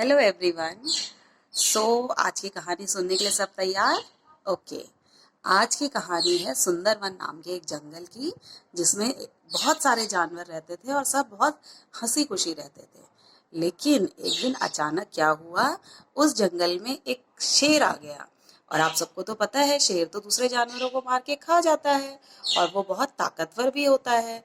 Hello everyone. सो आज की कहानी सुनने के लिए सब तैयार? ओके। आज की कहानी है सुंदरवन नाम के एक जंगल की, जिसमें बहुत सारे जानवर रहते थे और सब बहुत हंसी खुशी रहते थे। लेकिन एक दिन अचानक क्या हुआ, उस जंगल में एक शेर आ गया। और आप सबको तो पता है, शेर तो दूसरे जानवरों को मार के खा जाता है और वो बहुत ताकतवर भी होता है।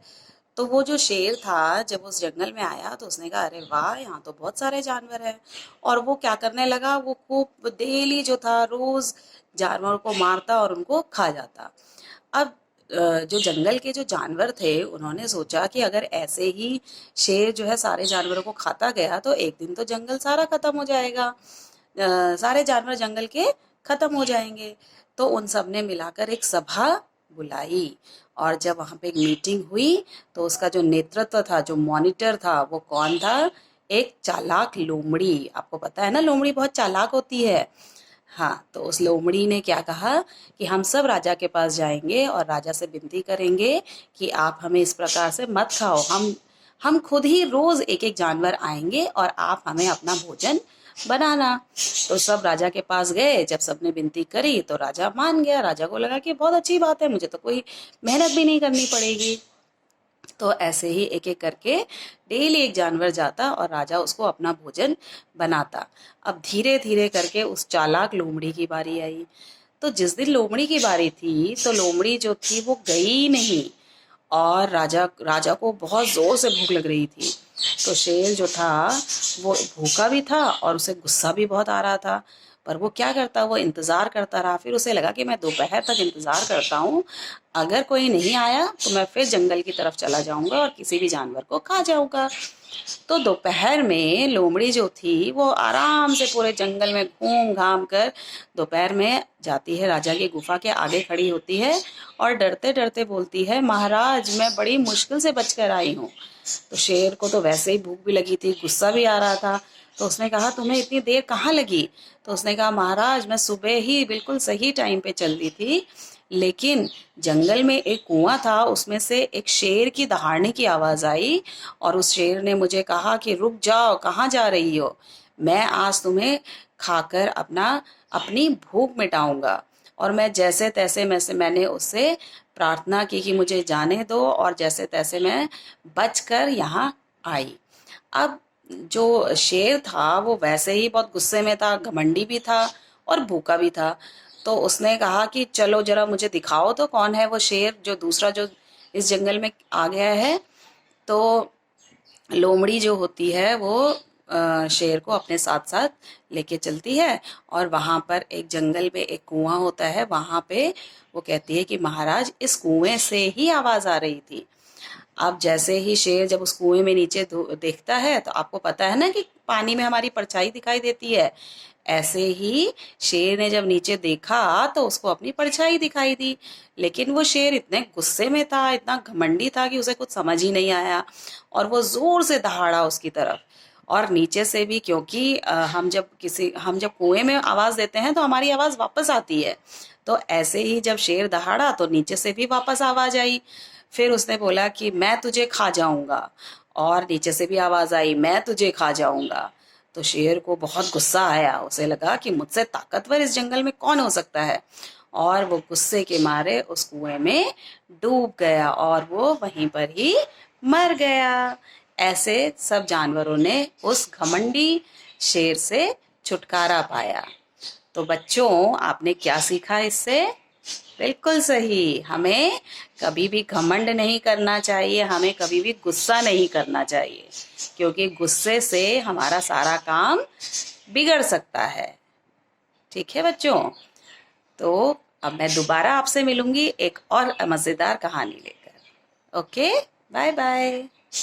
तो वो जो शेर था, जब उस जंगल में आया तो उसने कहा, अरे वाह, यहाँ तो बहुत सारे जानवर हैं। और वो क्या करने लगा, वो खूब डेली जो था रोज जानवरों को मारता और उनको खा जाता। अब जो जंगल के जो जानवर थे, उन्होंने सोचा कि अगर ऐसे ही शेर जो है सारे जानवरों को खाता गया तो एक दिन तो जंगल सारा खत्म हो जाएगा। सारे जानवर जंगल के खत्म हो जाएंगे। तो उन सब ने मिलाकर एक सभा बुलाई। और जब वहां पे एक मीटिंग हुई तो उसका जो नेतृत्व था, जो मॉनिटर था, वो कौन था? एक चालाक लोमड़ी। आपको पता है ना, लोमड़ी बहुत चालाक होती है। हाँ, तो उस लोमड़ी ने क्या कहा कि हम सब राजा के पास जाएंगे और राजा से विनती करेंगे कि आप हमें इस प्रकार से मत खाओ। हम खुद ही रोज एक एक जानवर आएंगे और आप हमें अपना भोजन बनाना। तो सब राजा के पास गए। जब सबने विनती करी तो राजा मान गया। राजा को लगा कि बहुत अच्छी बात है, मुझे तो कोई मेहनत भी नहीं करनी पड़ेगी। तो ऐसे ही एक एक करके डेली एक जानवर जाता और राजा उसको अपना भोजन बनाता। अब धीरे धीरे करके उस चालाक लोमड़ी की बारी आई। तो जिस दिन लोमड़ी की बारी थी तो लोमड़ी जो थी वो गई नहीं। और राजा राजा को बहुत जोर से भूख लग रही थी। तो शेर जो था वो भूखा भी था और उसे गुस्सा भी बहुत आ रहा था। पर वो क्या करता, वो इंतजार करता रहा। फिर उसे लगा कि मैं दोपहर तक इंतजार करता हूँ, अगर कोई नहीं आया तो मैं फिर जंगल की तरफ चला जाऊंगा और किसी भी जानवर को खा जाऊंगा। तो दोपहर में लोमड़ी जो थी वो आराम से पूरे जंगल में घूम घाम कर दोपहर में जाती है, राजा की गुफा के आगे खड़ी होती है और डरते डरते बोलती है, महाराज मैं बड़ी मुश्किल से बचकर आई हूँ। तो शेर को तो वैसे ही भूख भी लगी थी, गुस्सा भी आ रहा था। तो उसने कहा, तुम्हें इतनी देर कहाँ लगी? तो उसने कहा, महाराज मैं सुबह ही बिल्कुल सही टाइम पे चल दी थी, लेकिन जंगल में एक कुआं था, उसमें से एक शेर की दहाड़ने की आवाज आई और उस शेर ने मुझे कहा कि रुक जाओ, कहाँ जा रही हो? मैं आज तुम्हें खाकर अपनी भूख मिटाऊंगा। और मैं जैसे तैसे मैंने उससे प्रार्थना की कि मुझे जाने दो, और जैसे तैसे मैं बचकर यहाँ आई। अब जो शेर था वो वैसे ही बहुत गुस्से में था, घमंडी भी था और भूखा भी था। तो उसने कहा कि चलो जरा मुझे दिखाओ तो कौन है वो शेर जो दूसरा जो इस जंगल में आ गया है। तो लोमड़ी जो होती है वो शेर को अपने साथ साथ लेके चलती है और वहां पर एक जंगल में एक कुआं होता है, वहां पे वो कहती है कि महाराज इस कुएं से ही आवाज आ रही थी। अब जैसे ही शेर जब उस कुएं में नीचे देखता है, तो आपको पता है ना कि पानी में हमारी परछाई दिखाई देती है। ऐसे ही शेर ने जब नीचे देखा तो उसको अपनी परछाई दिखाई दी। लेकिन वो शेर इतने गुस्से में था, इतना घमंडी था कि उसे कुछ समझ ही नहीं आया और वो जोर से दहाड़ा उसकी तरफ। और नीचे से भी, क्योंकि हम जब कुएं में आवाज देते हैं तो हमारी आवाज वापस आती है। तो ऐसे ही जब शेर दहाड़ा तो नीचे से भी वापस आवाज आई। फिर उसने बोला कि मैं तुझे खा जाऊंगा, और नीचे से भी आवाज आई, मैं तुझे खा जाऊंगा। तो शेर को बहुत गुस्सा आया, उसे लगा कि मुझसे ताकतवर इस जंगल में कौन हो सकता है। और वो गुस्से के मारे उस कुएं में डूब गया और वो वहीं पर ही मर गया। ऐसे सब जानवरों ने उस घमंडी शेर से छुटकारा पाया। तो बच्चों, आपने क्या सीखा इससे? बिल्कुल सही, हमें कभी भी घमंड नहीं करना चाहिए, हमें कभी भी गुस्सा नहीं करना चाहिए, क्योंकि गुस्से से हमारा सारा काम बिगड़ सकता है। ठीक है बच्चों? तो अब मैं दोबारा आपसे मिलूंगी एक और मजेदार कहानी लेकर। Okay, bye bye.